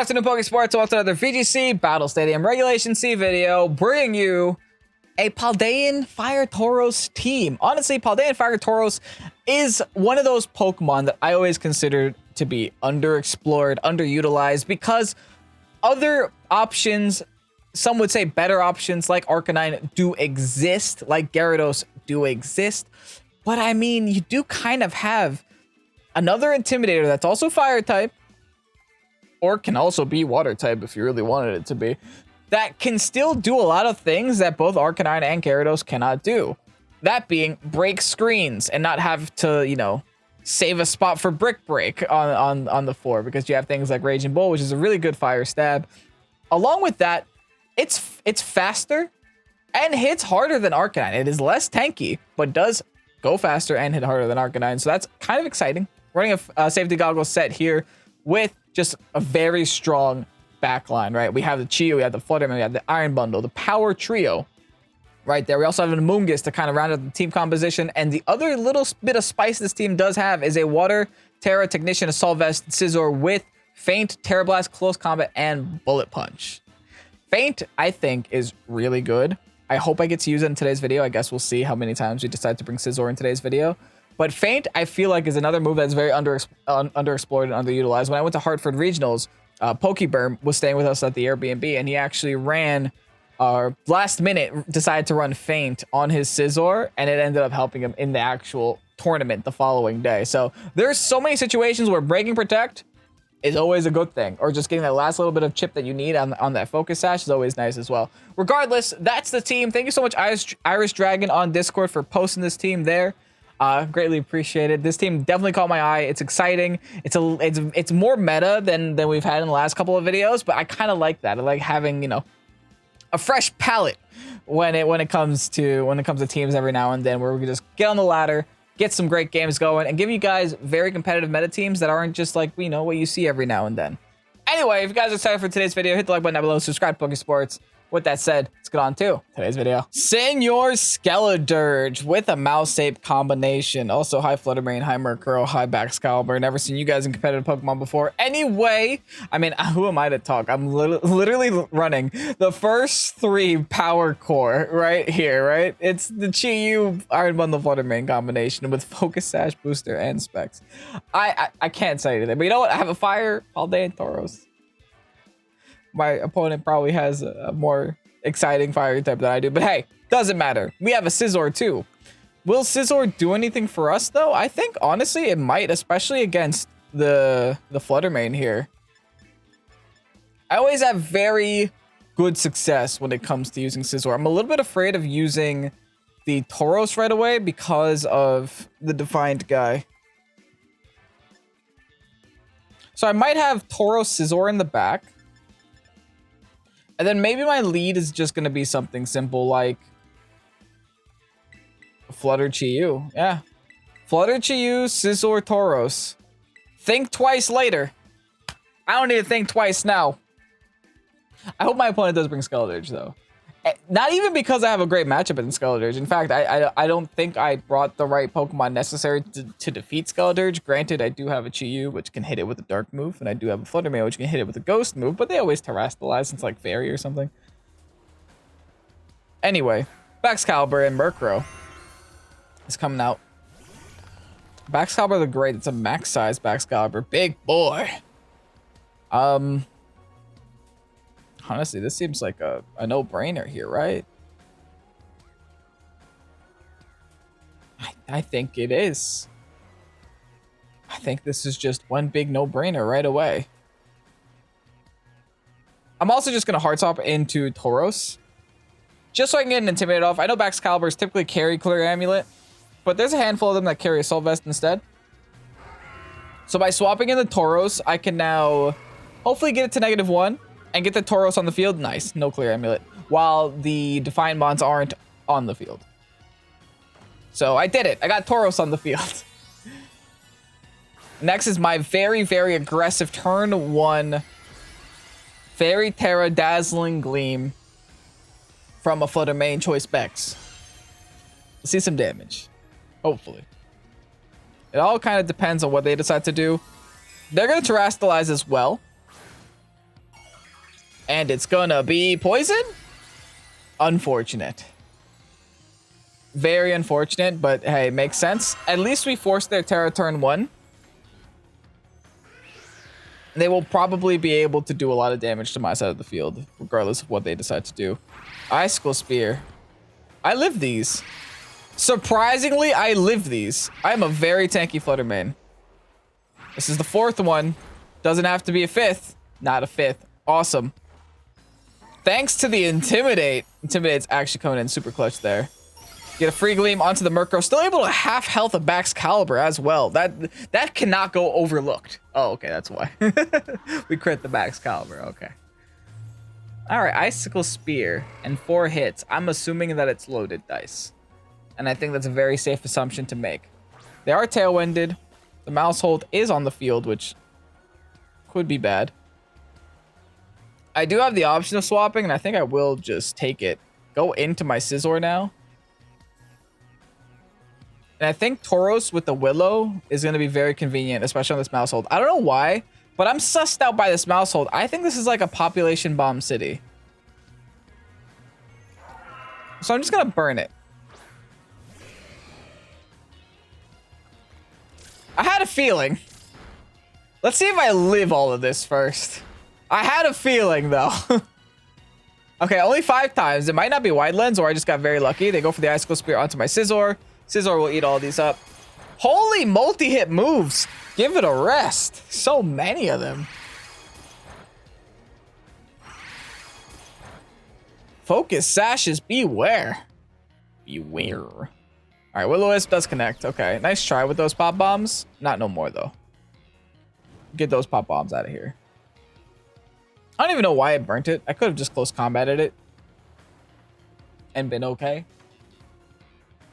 afternoon, Pokésports. Welcome to another VGC Battle Stadium Regulation C video, bringing you a Paldean Fire Tauros team. Honestly, Paldean Fire Tauros is one of those Pokemon that I always considered to be underexplored, underutilized, because other options, some would say better options like Arcanine do exist, like Gyarados do exist. But I mean, you do kind of have another Intimidator that's also Fire type, or can also be Water type if you really wanted it to be, that can still do a lot of things that both Arcanine and Gyarados cannot do. That being break screens and not have to, you know, save a spot for Brick Break on the floor, because you have things like Raging Bull, which is a really good fire stab. Along with that, it's faster and hits harder than Arcanine. It is less tanky, but does go faster and hit harder than Arcanine. So that's kind of exciting. Running a safety goggles set here with just a very strong backline, right? We have the Chi-Yu, we have the Flutterman, we have the Iron Bundle, the Power Trio right there. We also have an Amoonguss to kind of round out the team composition. And the other little bit of spice this team does have is a Water, Tera, Technician, Assault Vest, Scizor with Feint, Terra Blast, Close Combat, and Bullet Punch. Feint, I think, is really good. I hope I get to use it in today's video. I guess we'll see how many times we decide to bring Scizor in today's video. But Feint, I feel like, is another move that's very underexplored and underutilized. When I went to Hartford Regionals, Pokeberm was staying with us at the Airbnb, and he actually ran, last minute, decided to run Feint on his Scizor, and it ended up helping him in the actual tournament the following day. So there's so many situations where breaking Protect is always a good thing, or just getting that last little bit of chip that you need on that Focus Sash is always nice as well. Regardless, that's the team. Thank you so much, Irish Dragon on Discord, for posting this team there. Greatly appreciated. This team definitely caught my eye. It's exciting. It's more meta than we've had in the last couple of videos, but I kind of like that. I like having, you know, a fresh palette when it comes to teams every now and then, where we can just get on the ladder, get some great games going, and give you guys very competitive meta teams that aren't just like, you know, what you see every now and then. Anyway, if you guys are excited for today's video, hit the like button down below, subscribe to Pokésports. With that said, let's get on to today's video. Senor Skeledirge with a mouse-ape combination. Also, hi Fluttermane, hi Murkrow, hi Baxcalibur. Never seen you guys in competitive Pokemon before. Anyway, I mean, who am I to talk? I'm literally running the first 3 Power Core right here, right? It's the Chi-Yu Iron Bundle Fluttermane combination with Focus Sash, Booster, and Specs. I can't say anything, but you know what? I have a Fire Paldean Tauros. My opponent probably has a more exciting fire type than I do, but hey, doesn't matter. We have a Scizor too. Will Scizor do anything for us though? I think honestly it might, especially against the Fluttermane here. I always have very good success when it comes to using Scizor. I'm a little bit afraid of using the Tauros right away because of the Defiant guy. So I might have Tauros Scizor in the back. And then maybe my lead is just going to be something simple like Flutter Chi-Yu. Yeah. Flutter Chi-Yu, Scizor, Tauros. Think twice later. I don't need to think twice now. I hope my opponent does bring Skeledirge, though. Not even because I have a great matchup in Skeledirge. In fact, I don't think I brought the right Pokemon necessary to defeat Skeledirge. Granted, I do have a Chi-Yu, which can hit it with a Dark move, and I do have a Fluttermane, which can hit it with a Ghost move, but they always Terrastalize since, like, Fairy or something. Anyway, Baxcalibur and Murkrow is coming out. Baxcalibur the Great. It's a max-size Baxcalibur. Big boy. Honestly, this seems like a no-brainer here, right? I think it is. I think this is just one big no-brainer right away. I'm also just going to Hearts Hop into Tauros, just so I can get an Intimidator off. I know Baxcaliburs typically carry Clear Amulet, but there's a handful of them that carry Assault Vest instead. So by swapping in the Tauros, I can now hopefully get it to -1. And get the Tauros on the field. Nice. No Clear Amulet. While the Defiant Mons aren't on the field. So I did it. I got Tauros on the field. Next is my very, very aggressive turn 1 Fairy Tera Dazzling Gleam from a Fluttermane Choice Specs. Let's see some damage. Hopefully. It all kind of depends on what they decide to do. They're going to Terrastalize as well. And it's gonna be poison? Unfortunate. Very unfortunate, but hey, makes sense. At least we forced their Tera turn 1. They will probably be able to do a lot of damage to my side of the field, regardless of what they decide to do. Icicle Spear. I live these. Surprisingly, I live these. I am a very tanky Flutter main. This is the 4th one. Doesn't have to be a 5th. Not a 5th. Awesome. Thanks to the Intimidate. Intimidate's actually coming in super clutch there. Get a free gleam onto the Murkrow. Still able to half health a Bax Caliber as well. That cannot go overlooked. Oh, okay, that's why. We crit the Bax Caliber. Okay. All right, Icicle Spear and 4 hits. I'm assuming that it's loaded dice. And I think that's a very safe assumption to make. They are tailwinded. The Mousehold is on the field, which could be bad. I do have the option of swapping, and I think I will just take it. Go into my Scizor now. And I think Tauros with the Willow is going to be very convenient, especially on this Mousehold. I don't know why, but I'm sussed out by this Mousehold. I think this is like a population bomb city. So I'm just going to burn it. I had a feeling. Let's see if I live all of this first. I had a feeling, though. Okay, only 5 times. It might not be Wide Lens, or I just got very lucky. They go for the Icicle Spear onto my Scizor. Scizor will eat all these up. Holy multi-hit moves. Give it a rest. So many of them. Focus Sashes. Beware. Beware. All right, Will-O-Wisp does connect. Okay, nice try with those pop bombs. Not no more, though. Get those pop bombs out of here. I don't even know why I burnt it. I could have just close combated it and been okay.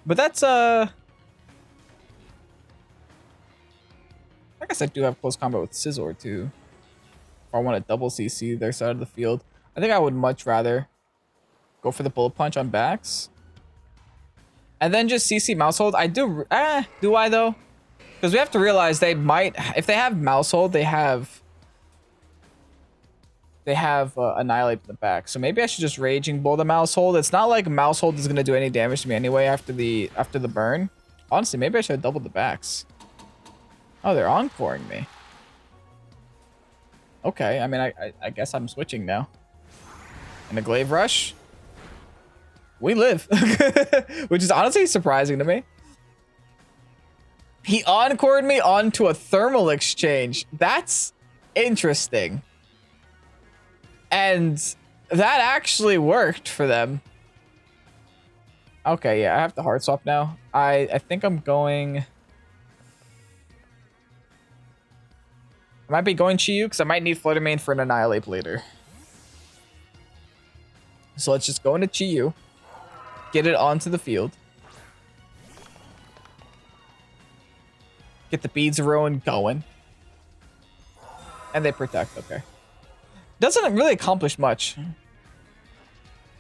But that's, I guess I do have close combat with Scizor, too. If I want to double CC their side of the field. I think I would much rather go for the Bullet Punch on Bax. And then just CC Mousehold. I do, do I, though? Because we have to realize they might, if they have Mousehold, they have Annihilate in the back. So maybe I should just Raging Bull the Mousehold. It's not like Mousehold is going to do any damage to me anyway after the burn. Honestly, maybe I should have doubled the backs. Oh, they're encoring me. Okay, I mean, I guess I'm switching now. And a Glaive Rush. We live. Which is honestly surprising to me. He encored me onto a Thermal Exchange. That's interesting. And that actually worked for them. Okay, yeah, I have to hard swap now. I think I'm going... I might be going Chi-Yu because I might need Flutter Mane for an Annihilate later. So let's just go into Chi-Yu. Get it onto the field. Get the Beads of Ruin going. And they protect, okay. Doesn't really accomplish much.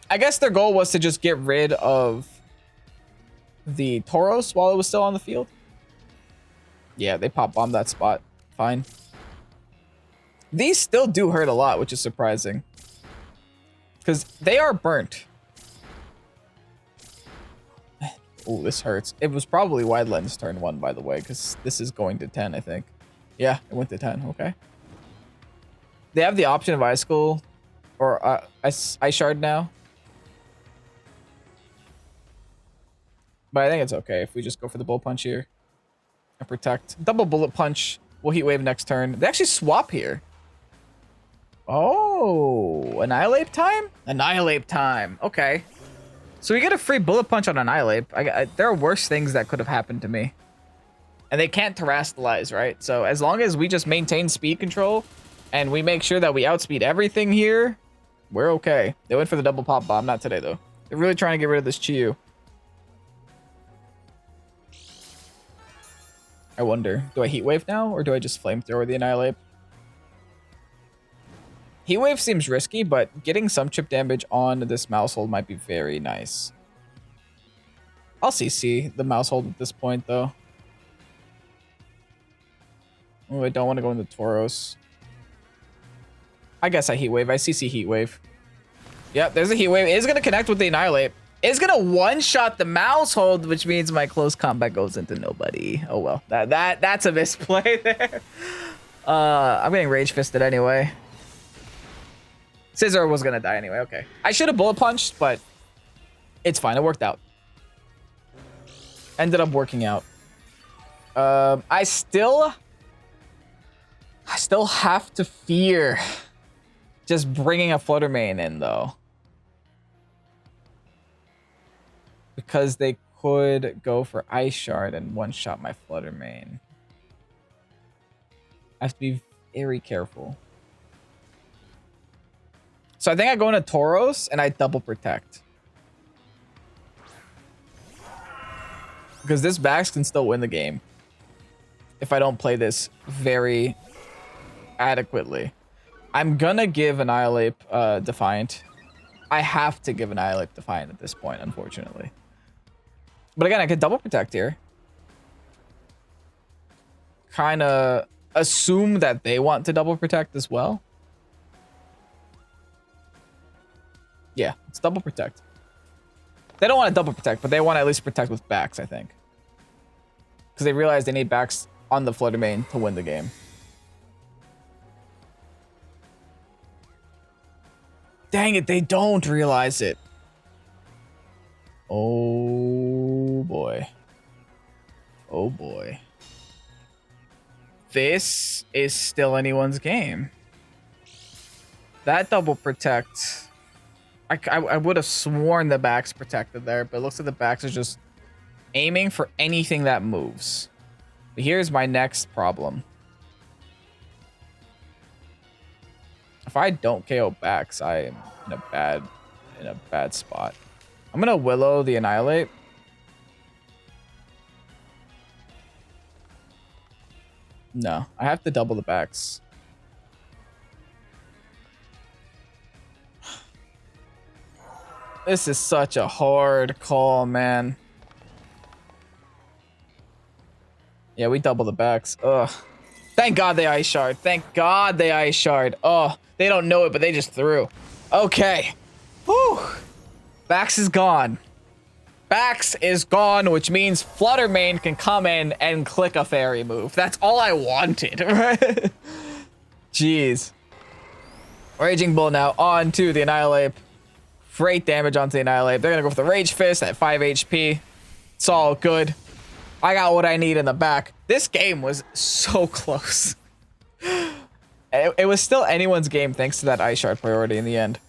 I guess their goal was to just get rid of the Tauros while it was still on the field. Yeah, they pop bombed that spot. Fine. These still do hurt a lot, which is surprising. Because they are burnt. Oh, this hurts. It was probably Wide Lens turn 1, by the way, because this is going to 10, I think. Yeah, it went to 10. Okay. They have the option of Icicle or Ice Shard now. But I think it's okay if we just go for the Bullet Punch here and protect. Double Bullet Punch. We'll Heat Wave next turn. They actually swap here. Oh, Annihilate time? Annihilate time. Okay. So we get a free Bullet Punch on Annihilate. There are worse things that could have happened to me. And they can't Terrastalize, right? So as long as we just maintain speed control and we make sure that we outspeed everything here, we're okay. They went for the double pop bomb. Not today, though. They're really trying to get rid of this Chi-Yu. I wonder, do I Heat Wave now or do I just Flamethrower the Annihilate? Heat Wave seems risky, but getting some chip damage on this Mousehold might be very nice. I'll CC the Mousehold at this point, though. Oh, I don't want to go into Tauros. I guess I Heat Wave. I CC Heat Wave. Yep, there's a Heat Wave. It's going to connect with the Annihilate. It's going to one-shot the mouse hold, which means my close combat goes into nobody. Oh, well. That's a misplay there. I'm getting Rage Fisted anyway. Scizor was going to die anyway. Okay. I should have Bullet Punched, but it's fine. It worked out. Ended up working out. I still have to fear just bringing a Flutter Mane in, though. Because they could go for Ice Shard and one-shot my Flutter Mane. I have to be very careful. So I think I go into Tauros and I double protect. Because this Bax can still win the game if I don't play this very adequately. I'm gonna give Annihilate Defiant. I have to give Annihilate Defiant at this point, unfortunately. But again, I could double protect here. Kind of assume that they want to double protect as well. Yeah, it's double protect. They don't want to double protect, but they want to at least protect with backs, I think. Because they realize they need backs on the Flutter Mane to win the game. Dang it, they don't realize it. Oh boy. Oh boy. This is still anyone's game. That double protect. I would have sworn the back's protected there, but it looks like the backs are just aiming for anything that moves. But here's my next problem. If I don't KO backs, I am in a bad spot. I'm gonna Willow the Annihilate. No, I have to double the backs. This is such a hard call, man. Yeah, we double the backs. Ugh. Thank God they Ice Shard. Thank God they Ice Shard. Oh, they don't know it, but they just threw. Okay. Whew. Bax is gone. Bax is gone, which means Flutter Mane can come in and click a fairy move. That's all I wanted, right? Jeez. Raging Bull now on to the Annihilate. Great damage onto the Annihilate. They're going to go for the Rage Fist at 5 HP. It's all good. I got what I need in the back. This game was so close. It was still anyone's game thanks to that Ice Shard priority in the end.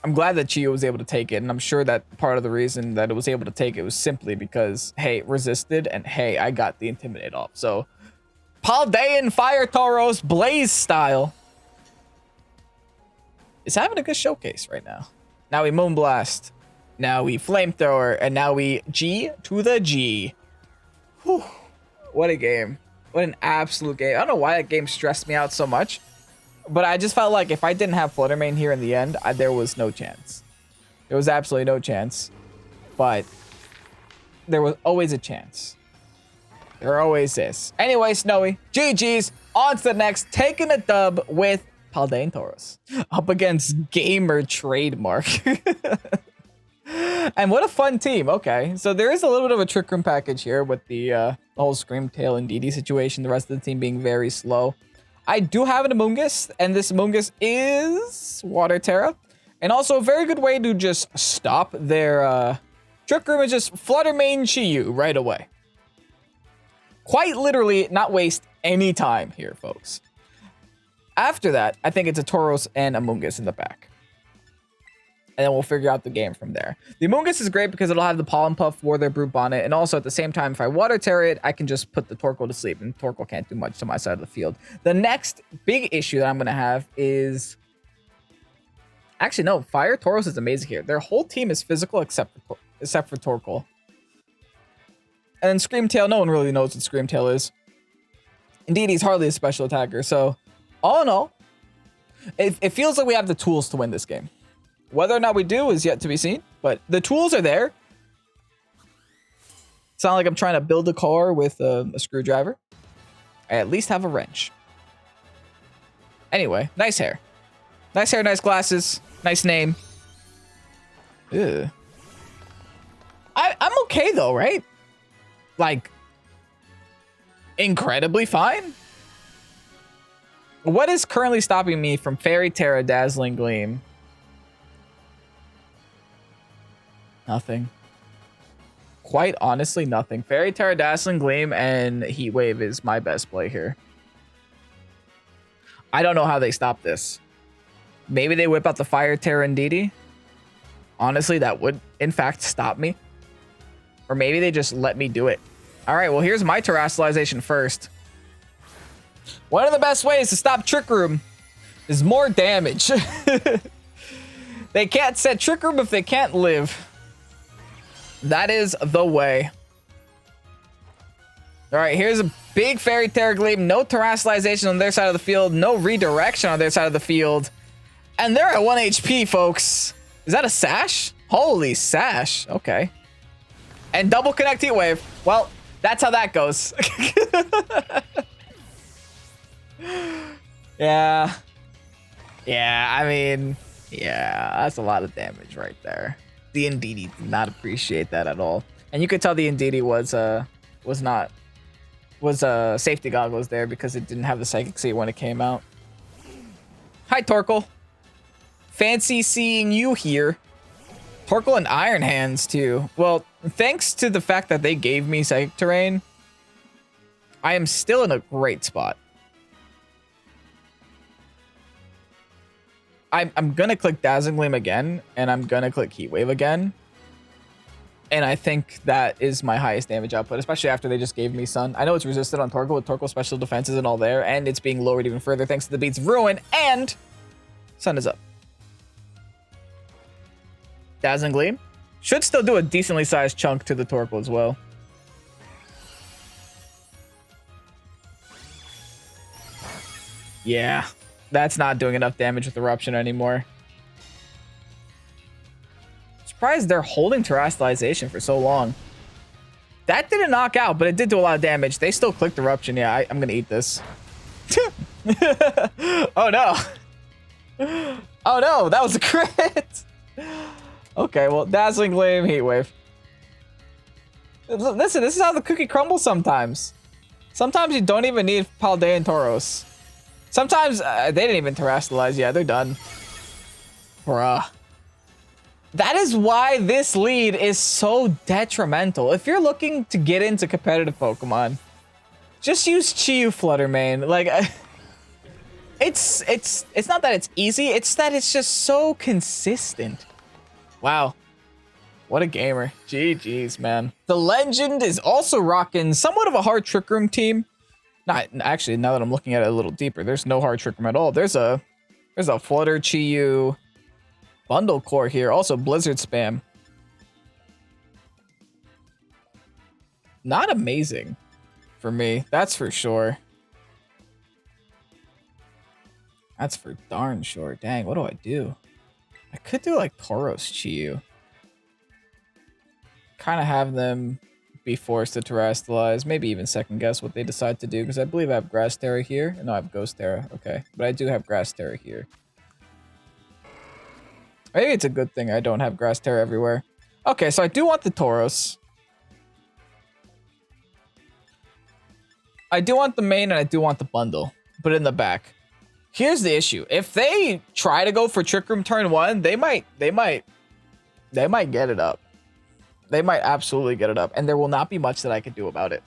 I'm glad that Chio was able to take it, and I'm sure that part of the reason that it was able to take it was simply because, hey, resisted, and hey, I got the Intimidate off. So, Paldean Fire Tauros Blaze style is having a good showcase right now. Now we Moonblast, now we Flamethrower, and now we G to the G. Whew. What a game. What an absolute game. I don't know why that game stressed me out so much. But I just felt like if I didn't have Flutter Mane here in the end, there was no chance. There was absolutely no chance. But there was always a chance. There always is. Anyway, Snowy, GG's. On to the next. Taking a dub with Paldean Tauros. Up against Gamer Trademark. And what a fun team. Okay, so there is a little bit of a Trick Room package here with the whole Screamtail and DD situation. The rest of the team being very slow. I do have an Amoonguss, and this Amoonguss is Water Tera. And also a very good way to just stop their Trick Room is just Flutter Mane Chi-Yu right away. Quite literally not waste any time here, folks. After that, I think it's a Tauros and Amoonguss in the back. And then we'll figure out the game from there. The Amoonguss is great because it'll have the Pollen Puff, War Their Brute Bonnet, and also at the same time, if I Water Terra it, I can just put the Torkoal to sleep, and Torkoal can't do much to my side of the field. The next big issue that I'm going to have is... Actually, no, Fire Tauros is amazing here. Their whole team is physical except for Torkoal. And then Screamtail, no one really knows what Screamtail is. Indeed, he's hardly a special attacker, so all in all, it feels like we have the tools to win this game. Whether or not we do is yet to be seen, but the tools are there. It's not like I'm trying to build a car with a screwdriver. I at least have a wrench. Anyway, nice hair. Nice hair, nice glasses, nice name. Ew. I'm okay though, right? Like, incredibly fine. What is currently stopping me from Fairy Tera Dazzling Gleam? Nothing. Quite honestly, nothing. Fairy Tera Dazzling Gleam and Heat Wave is my best play here. I don't know how they stop this. Maybe they whip out the Fire Tera and DD. Honestly, that would, in fact, stop me. Or maybe they just let me do it. All right, well, here's my terrestrialization first. One of the best ways to stop Trick Room is more damage. They can't set Trick Room if they can't live. That is the way. All right, here's a big Fairy Tera Gleam. No terrestrialization on their side of the field. No redirection on their side of the field. And they're at 1 HP, folks. Is that a Sash? Holy Sash. Okay. And double connect Heat Wave. Well, that's how that goes. Yeah. Yeah, I mean, yeah, that's a lot of damage right there. The Indeedee did not appreciate that at all. And you could tell the Indeedee was safety goggles there because it didn't have the Psychic Seat when it came out. Hi, Torkoal. Fancy seeing you here. Torkoal and Iron Hands, too. Well, thanks to the fact that they gave me Psychic Terrain, I am still in a great spot. I'm going to click Dazzling Gleam again, and I'm going to click Heat Wave again. And I think that is my highest damage output, especially after they just gave me Sun. I know it's resisted on Torkoal with Torkoal special defenses and all there, and it's being lowered even further thanks to the Beats of Ruin, and Sun is up. Dazzling Gleam should still do a decently sized chunk to the Torkoal as well. Yeah, that's not doing enough damage with Eruption anymore. Surprised they're holding terrestrialization for so long. That didn't knock out, but it did do a lot of damage. They still clicked Eruption. Yeah, I'm gonna eat this. Oh no. Oh no, that was a crit. Okay, well, Dazzling Gleam, Heat Wave. Listen, this is how the cookie crumbles sometimes. Sometimes you don't even need Paldean Tauros. Sometimes they didn't even terrestrialize. Yeah, they're done. Bruh. That is why this lead is so detrimental. If you're looking to get into competitive Pokemon, just use Chi-Yu Flutter Mane. Like, it's not that it's easy, it's that it's just so consistent. Wow. What a gamer. GG's, man. The Legend is also rocking somewhat of a hard Trick Room team. Not actually, now that I'm looking at it a little deeper, there's no hard Trick Room at all. There's a Flutter, Chi-Yu, Bundle Core here. Also Blizzard spam. Not amazing for me. That's for sure. That's for darn sure. Dang, what do I do? I could do like Tauros Chi-Yu. Kind of have them be forced to terrestrialize. Maybe even second guess what they decide to do. Because I believe I have Grass Tera here. No, I have Ghost Tera. Okay. But I do have Grass Tera here. Maybe it's a good thing I don't have Grass Tera everywhere. Okay, so I do want the Tauros. I do want the main and I do want the bundle. But in the back. Here's the issue. If they try to go for Trick Room turn 1, they might get it up. They might absolutely get it up. And there will not be much that I could do about it.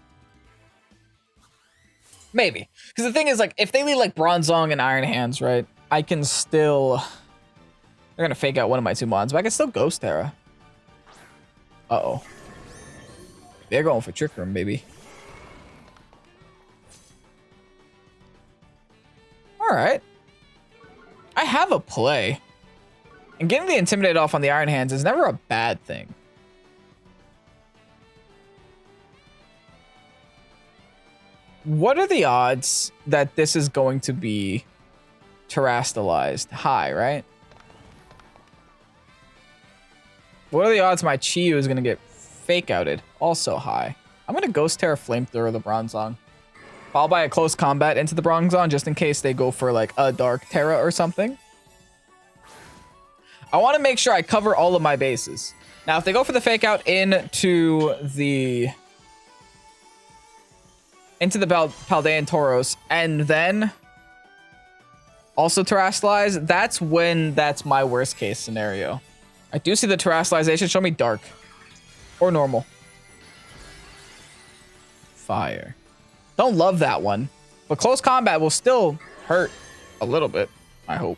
Maybe. Because the thing is, like, if they lead like Bronzong and Iron Hands, right? I can still... They're going to fake out one of my two mons, but I can still Ghost Tera. Uh-oh. They're going for Trick Room, baby. Alright. I have a play. And getting the Intimidate off on the Iron Hands is never a bad thing. What are the odds that this is going to be terrestrialized? High, right? What are the odds my Chi-Yu is going to get fake outed? Also high. I'm going to Ghost Tera Flamethrower the Bronzong. Followed by a close combat into the Bronzong just in case they go for like a Dark Tera or something. I want to make sure I cover all of my bases. Now, if they go for the fake out into the Paldean Tauros and then also terrestrialize, that's my worst case scenario. I do see the terrestrialization. Show me dark or normal. Fire. Don't love that one, but close combat will still hurt a little bit, I hope.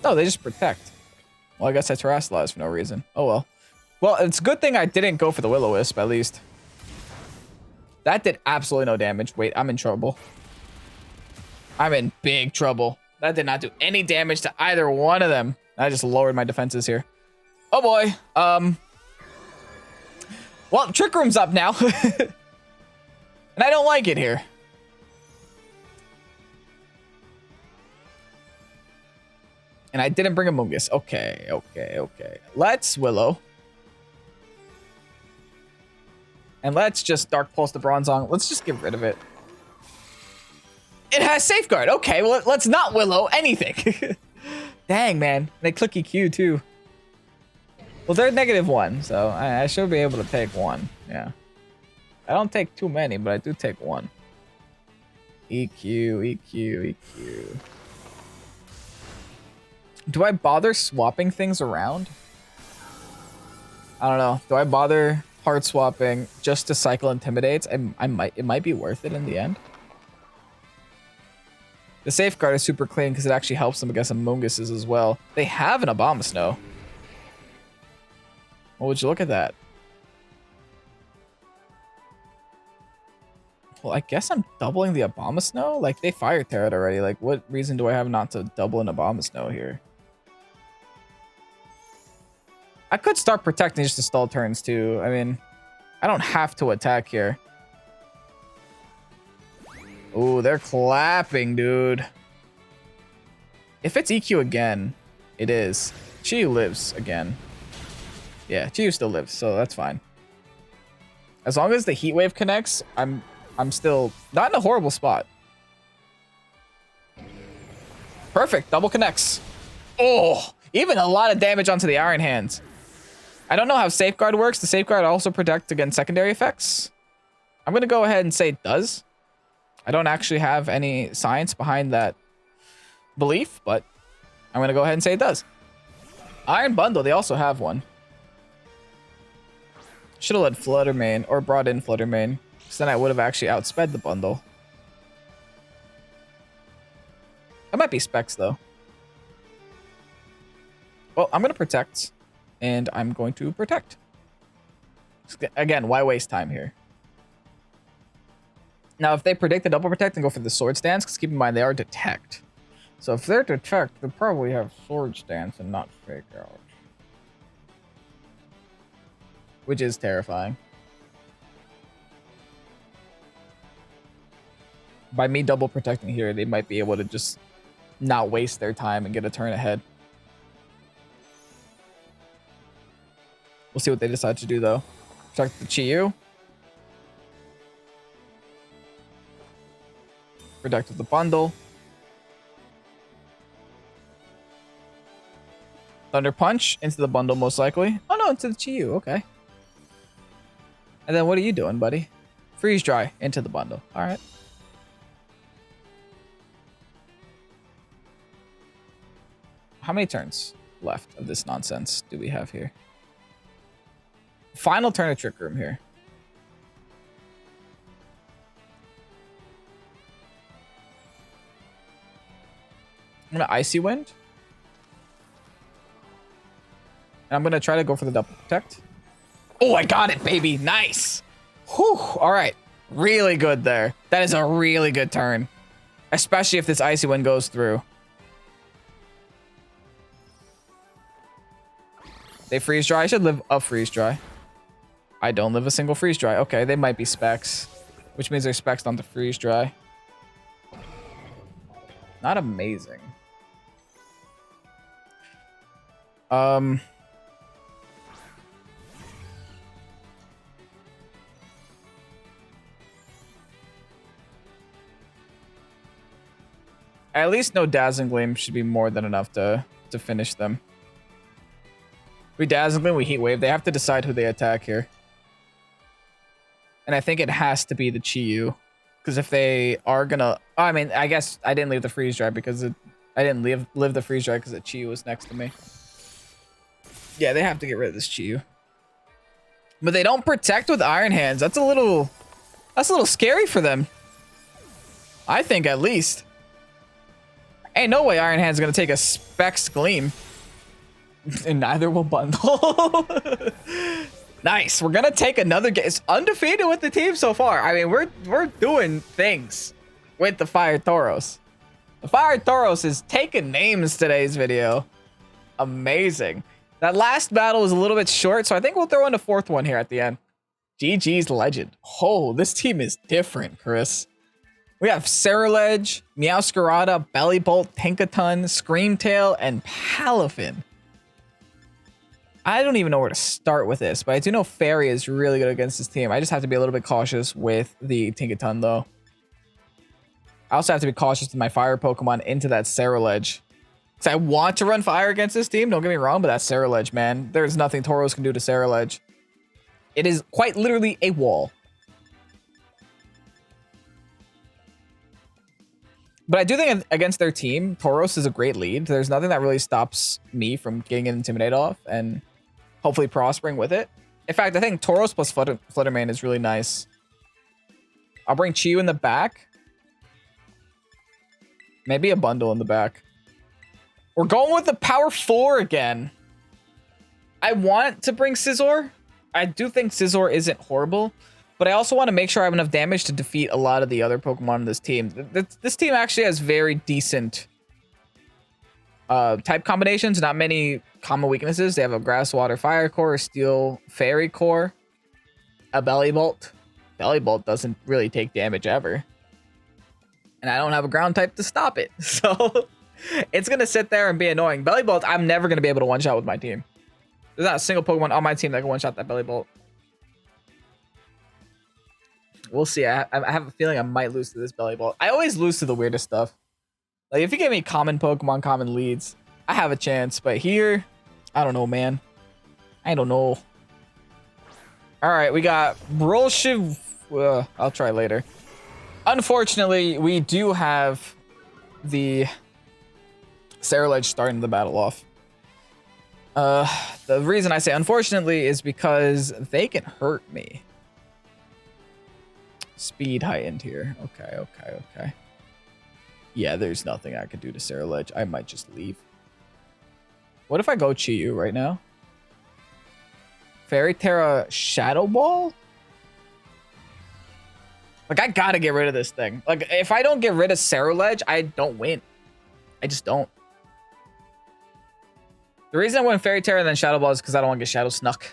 No, they just protect. Well, I guess I terrestrialized for no reason. Oh well. Well, it's a good thing I didn't go for the Will-O-Wisp, at least. That did absolutely no damage. Wait, I'm in trouble. I'm in big trouble. That did not do any damage to either one of them. I just lowered my defenses here. Oh boy. Well, Trick Room's up now. And I don't like it here. And I didn't bring a Mungus. Okay. Let's Willow. And let's just Dark Pulse the Bronzong. Let's just get rid of it. It has Safeguard. Okay, well, let's not Willow anything. Dang, man. They click EQ too. Well, they're -1, so I should be able to take one. Yeah. I don't take too many, but I do take one. EQ. Do I bother swapping things around? I don't know. Do I bother hard swapping just to cycle Intimidates? It might be worth it in the end. The Safeguard is super clean because it actually helps them against some Munguses as well. They have an Abomasnow. Well, would you look at that? Well, I guess I'm doubling the Abomasnow? Like, they Fire Tera already. Like, what reason do I have not to double an Abomasnow here? I could start protecting just to stall turns too. I mean, I don't have to attack here. Ooh, they're clapping, dude. If it's EQ again, it is. Chiyu lives again. Yeah, Chiyu still lives, so that's fine. As long as the Heat Wave connects, I'm still not in a horrible spot. Perfect, double connects. Oh, even a lot of damage onto the Iron Hands. I don't know how Safeguard works. The Safeguard also protects against secondary effects. I'm going to go ahead and say it does. I don't actually have any science behind that belief, but I'm going to go ahead and say it does. Iron Bundle, they also have one. Should have let Fluttermane or brought in Fluttermane, because then I would have actually outsped the bundle. That might be Specs, though. Well, I'm going to protect. And I'm going to protect. Again, why waste time here? Now, if they predict the double protect and go for the sword stance, because keep in mind, they are detect. So if they're detect, they probably have sword stance and not fake out. Which is terrifying. By me double protecting here, they might be able to just not waste their time and get a turn ahead. We'll see what they decide to do, though. Protect the Chiyu. Protect with the bundle. Thunder Punch into the bundle, most likely. Oh, no, into the Chiyu. Okay. And then what are you doing, buddy? Freeze Dry into the bundle. All right. How many turns left of this nonsense do we have here? Final turn of Trick Room here. I'm gonna Icy Wind. And I'm gonna try to go for the double protect. Oh, I got it, baby. Nice. Whew. All right. Really good there. That is a really good turn. Especially if this Icy Wind goes through. They freeze dry. I should live a freeze dry. I don't live a single freeze dry. Okay, they might be specs, which means they're specs on the freeze dry. Not amazing. At least no Dazzling Gleam should be more than enough to to finish them. We Dazzle them, we Heat Wave. They have to decide who they attack here. And I think it has to be the Chi-Yu. Because if they are gonna... Oh, I mean, I guess I didn't leave the Freeze Dry because I didn't live the Freeze Dry because the Chi-Yu was next to me. Yeah, they have to get rid of this Chi-Yu. But they don't protect with Iron Hands. That's a little scary for them. I think, at least. Ain't no way Iron Hands is gonna take a Specs Gleam. And neither will Bundle. Nice. We're gonna take another game. It's undefeated with the team so far. I mean, we're doing things with the Fire Tauros. The Fire Tauros is taking names today's video. Amazing. That last battle was a little bit short, so I think we'll throw in a fourth one here at the end. GG's Legend. Oh, this team is different, Chris. We have Ceruledge, Meowscarada, Bellibolt, Tinkaton, Screamtail, and Palafin. I don't even know where to start with this, but I do know Fairy is really good against this team. I just have to be a little bit cautious with the Tinkaton, though. I also have to be cautious with my fire Pokemon into that Ceruledge. Because I want to run fire against this team, don't get me wrong, but that's Ceruledge, man. There's nothing Tauros can do to Ceruledge. It is quite literally a wall. But I do think against their team, Tauros is a great lead. There's nothing that really stops me from getting an Intimidate off and hopefully prospering with it. In fact, I think Tauros plus Fluttermane is really nice. I'll bring Chi-Yu in the back. Maybe a Bundle in the back. We're going with the Power 4 again. I want to bring Scizor. I do think Scizor isn't horrible, but I also want to make sure I have enough damage to defeat a lot of the other Pokemon in this team. This team actually has very decent type combinations, not many common weaknesses. They have a Grass, Water, Fire core, a Steel, Fairy core, a Bellibolt. Bellibolt doesn't really take damage ever. And I don't have a ground type to stop it. So it's going to sit there and be annoying. Bellibolt, I'm never going to be able to one-shot with my team. There's not a single Pokemon on my team that can one-shot that Bellibolt. We'll see. I have a feeling I might lose to this Bellibolt. I always lose to the weirdest stuff. Like, if you give me common Pokemon, common leads, I have a chance. But here, I don't know, man. I don't know. All right, we got Brolshiv. I'll try later. Unfortunately, we do have the Ceruledge starting the battle off. The reason I say unfortunately is because they can hurt me. Speed heightened here. Okay. Yeah, there's nothing I could do to Ceruledge. I might just leave. What if I go Chi-Yu right now? Fairy Tera Shadow Ball? Like, I gotta get rid of this thing. Like, if I don't get rid of Ceruledge, I don't win. I just don't. The reason I went Fairy Tera and then Shadow Ball is because I don't want to get Shadow Snuck.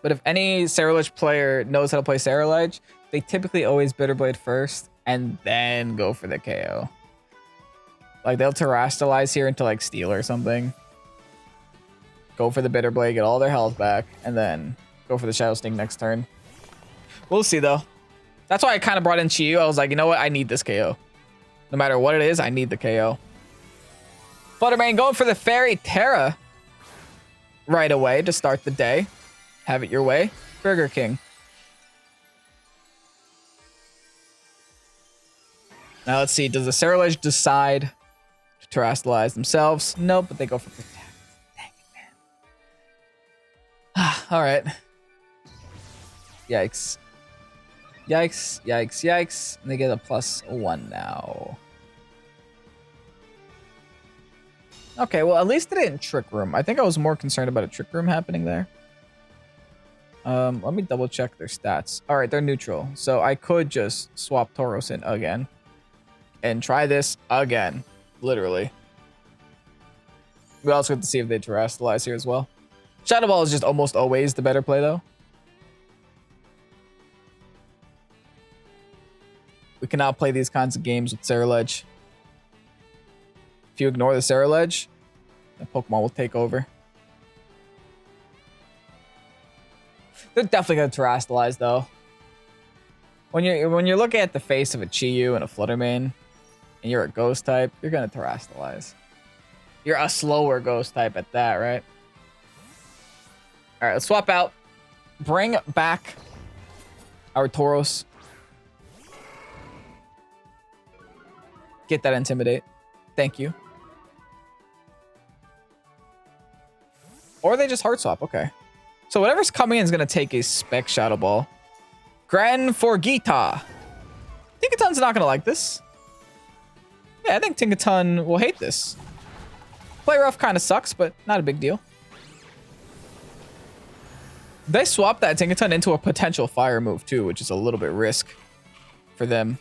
But if any Ceruledge player knows how to play Ceruledge, they typically always Bitter Blade first and then go for the KO. Like, they'll Terrastalize here into, like, Steel or something. Go for the Bitter Blade, get all their health back, and then go for the Shadow Sting next turn. We'll see, though. That's why I kind of brought in Chi-Yu. I was like, you know what? I need this KO. No matter what it is, I need the KO. Fluttermane going for the Fairy Tera right away to start the day. Have it your way. Burger King. Now let's see. Does the Ceruledge decide to Terrastalize themselves? Nope, but they go for Protect. Dang it, man. All right. Yikes. Yikes. And they get a +1 now. Okay, well, at least it didn't Trick Room. I think I was more concerned about a Trick Room happening there. Let me double check their stats. All right, they're neutral. So I could just swap Tauros in again. And try this again. Literally. We also have to see if they Terrastalize here as well. Shadow Ball is just almost always the better play, though. We cannot play these kinds of games with Ceruledge. If you ignore the Ceruledge, the Pokemon will take over. They're definitely going to Terrastalize, though. When you're looking at the face of a Chi-Yu and a Fluttermane, and you're a Ghost type, you're going to Terrastalize. You're a slower ghost type at that, right? All right, let's swap out. Bring back our Tauros. Get that Intimidate. Thank you. Or they just hard swap. Okay. So whatever's coming in is going to take a Spec Shadow Ball. Gran Forgita. Tinkaton's not going to like this. Yeah, I think Tinkaton will hate this. Play rough kind of sucks, but not a big deal. They swapped that Tinkaton into a potential fire move too, which is a little bit risk for them.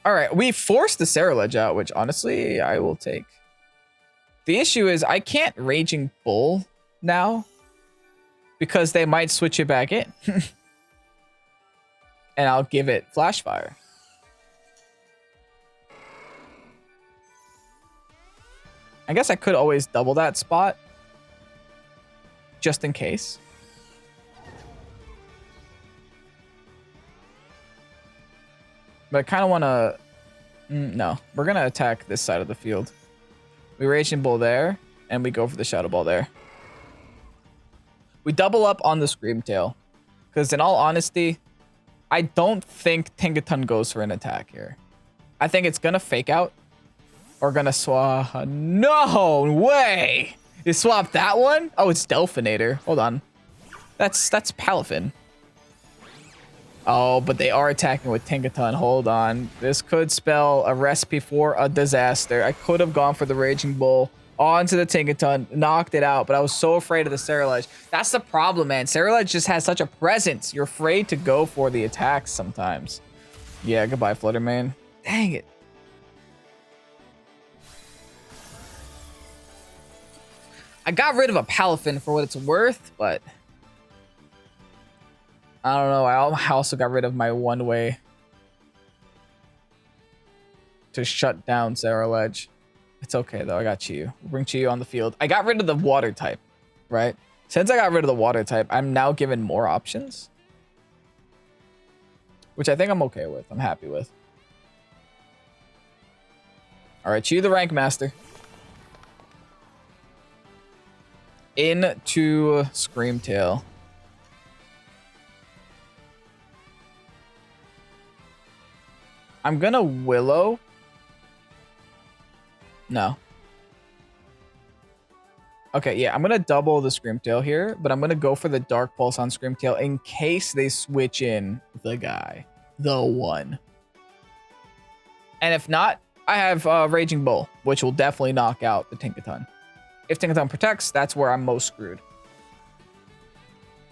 All right, we forced the Ceruledge out, which honestly I will take. The issue is I can't Raging Bull now because they might switch it back in. And I'll give it Flash Fire. I guess I could always double that spot just in case. But I kind of want to... no, we're going to attack this side of the field. We Raging Bull there, and we go for the Shadow Ball there. We double up on the Screamtail. Because in all honesty, I don't think Tinkaton goes for an attack here. I think it's going to Fake Out. Or going to swap... No way! You swap that one? Oh, it's Delphinator. Hold on. That's Palafin. Oh, but they are attacking with Tinkaton. Hold on. This could spell a recipe for a disaster. I could have gone for the Raging Bull onto the Tinkaton, knocked it out, but I was so afraid of the Ceruledge. That's the problem, man. Ceruledge just has such a presence. You're afraid to go for the attacks sometimes. Yeah, goodbye, Fluttermane. Dang it. I got rid of a Palafin for what it's worth, but... I don't know. I also got rid of my one-way to shut down Ceruledge. It's okay, though. I got Chiyu. We'll bring Chiyu on the field. I got rid of the water type, right? Since I got rid of the water type, I'm now given more options. Which I think I'm okay with. I'm happy with. All right, Chiyu the Rank Master. Into Screamtail. I'm gonna Willow. No. Okay, yeah, I'm gonna double the Screamtail here, but I'm gonna go for the Dark Pulse on Screamtail in case they switch in the guy. The one. And if not, I have Raging Bull, which will definitely knock out the Tinkaton. If Tinkaton protects, that's where I'm most screwed.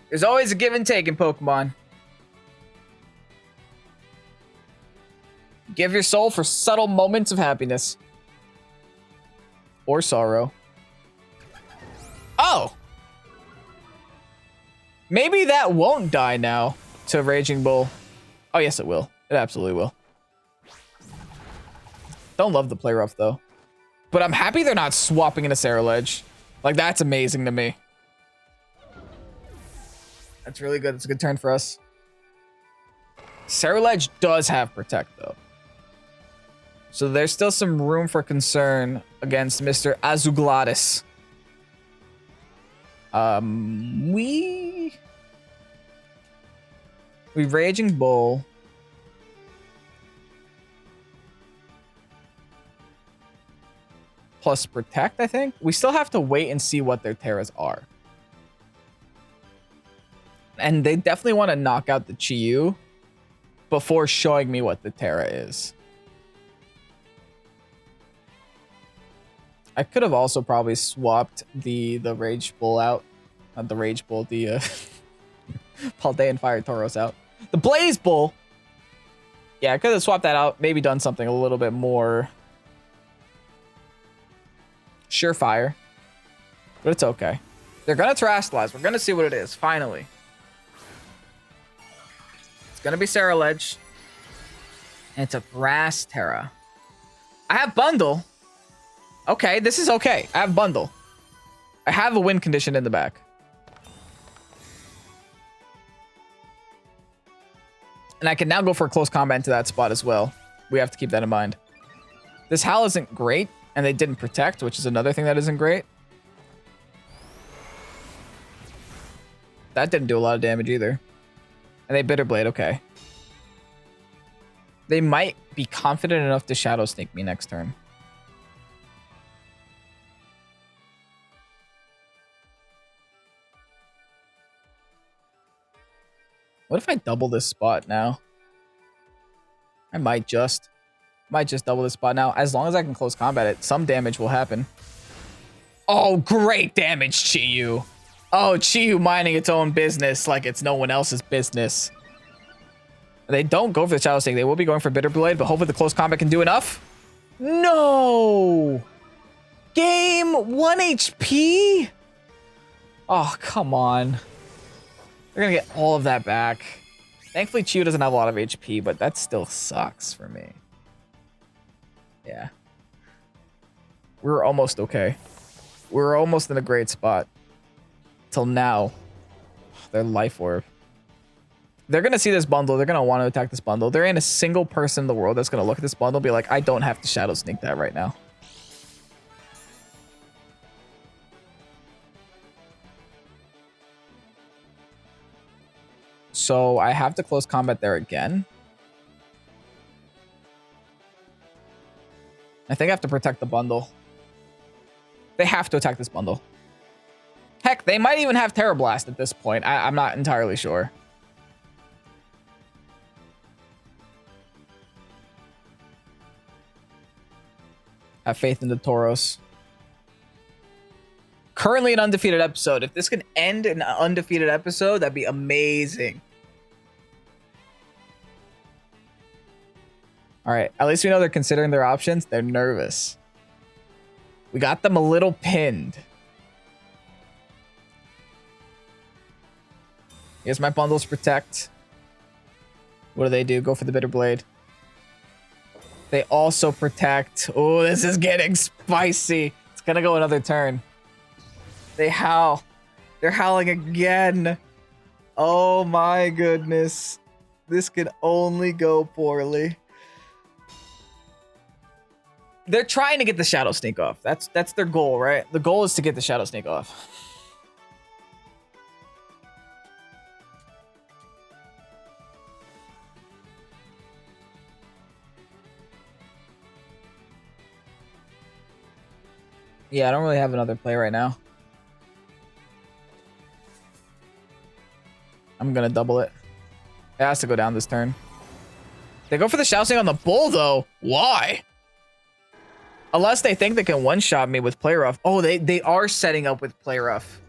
There's always a give and take in Pokemon. Give your soul for subtle moments of happiness. Or sorrow. Oh! Maybe that won't die now to Raging Bull. Oh, yes, it will. It absolutely will. Don't love the play rough, though. But I'm happy they're not swapping into Ceruledge. Like, that's amazing to me. That's really good. It's a good turn for us. Ceruledge does have Protect, though. So there's still some room for concern against Mr. Azuglatis. We Raging Bull. Plus Protect, I think. We still have to wait and see what their Teras are. And they definitely want to knock out the Chiyu before showing me what the Tera is. I could have also probably swapped the Rage Bull out. Not the Rage Bull, the Paldean Fire Tauros out. The Blaze Bull! Yeah, I could have swapped that out. Maybe done something a little bit more surefire. But it's okay. They're going to Terastallize. We're going to see what it is, finally. It's going to be Ceruledge. And it's a Grass Tera. I have Bundle. Okay, this is okay. I have Bundle. I have a win condition in the back. And I can now go for a close combat into that spot as well. We have to keep that in mind. This Hal isn't great, and they didn't protect, which is another thing that isn't great. That didn't do a lot of damage either. And they Bitter Blade, okay. They might be confident enough to Shadow Sneak me next turn. What if I double this spot now? I might just double this spot now. As long as I can close combat it, some damage will happen. Oh, great damage, Chiyu. Oh, Chiyu minding its own business like it's no one else's business. They don't go for the Shadow Sneak. They will be going for Bitter Blade, but hopefully the close combat can do enough. No! Game 1 HP? Oh, come on. They're gonna get all of that back. Thankfully, Chiyu doesn't have a lot of HP, but that still sucks for me. Yeah. We're almost okay. We're almost in a great spot. Till now. Their Life Orb. They're going to see this bundle. They're going to want to attack this bundle. There ain't a single person in the world that's going to look at this bundle and be like, I don't have to Shadow Sneak that right now. So I have to close combat there again. I think I have to protect the bundle. They have to attack this bundle. Heck, they might even have Terra Blast at this point. I'm not entirely sure. Have faith in the Tauros. Currently an undefeated episode. If this can end an undefeated episode, that'd be amazing. All right, at least we know they're considering their options. They're nervous. We got them a little pinned. Here's my bundles protect. What do? Go for the Bitter Blade. They also protect. Oh, this is getting spicy. It's gonna go another turn. They howl. They're howling again. Oh my goodness. This could only go poorly. They're trying to get the Shadow Sneak off. That's their goal, right? The goal is to get the Shadow Sneak off. Yeah, I don't really have another play right now. I'm gonna double it. It has to go down this turn. They go for the Shadow Sneak on the bull, though. Why? Unless they think they can one-shot me with Play Rough. Oh, they are setting up with Play Rough.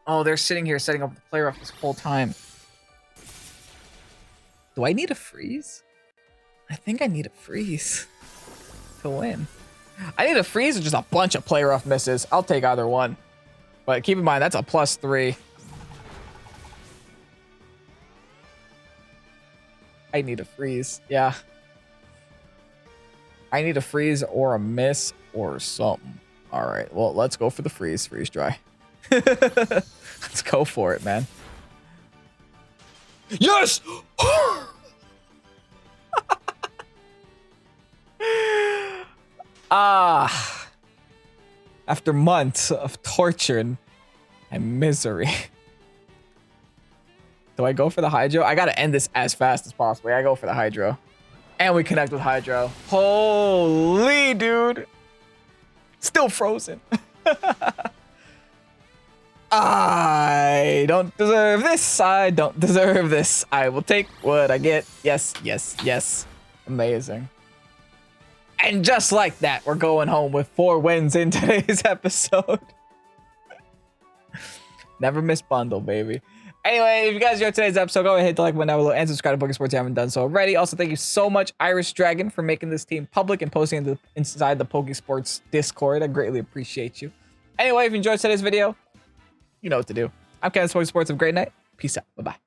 Oh, they're sitting here setting up with Play Rough this whole time. Do I need a freeze? I think I need a freeze to win. I need a freeze or just a bunch of Play Rough misses. I'll take either one. But keep in mind, that's a +3. I need a freeze. Yeah. I need a freeze or a miss or something. All right. Well, let's go for the freeze. Freeze dry. Let's go for it, man. Yes! After months of torture and misery. Do I go for the Hydro? I gotta end this as fast as possible. I go for the Hydro. And we connect with Hydro. Holy dude. Still frozen. I don't deserve this. I don't deserve this. I will take what I get. Yes, yes, yes. Amazing. And just like that, we're going home with 4 wins in today's episode. Never miss bundle, baby. Anyway, if you guys enjoyed today's episode, go ahead, hit the like button down below and subscribe to Pokésports if you haven't done so already. Also, thank you so much, Irish Dragon, for making this team public and posting it inside the Pokésports Discord. I greatly appreciate you. Anyway, if you enjoyed today's video, you know what to do. I'm Kanto Pokésports. Have a great night. Peace out. Bye-bye.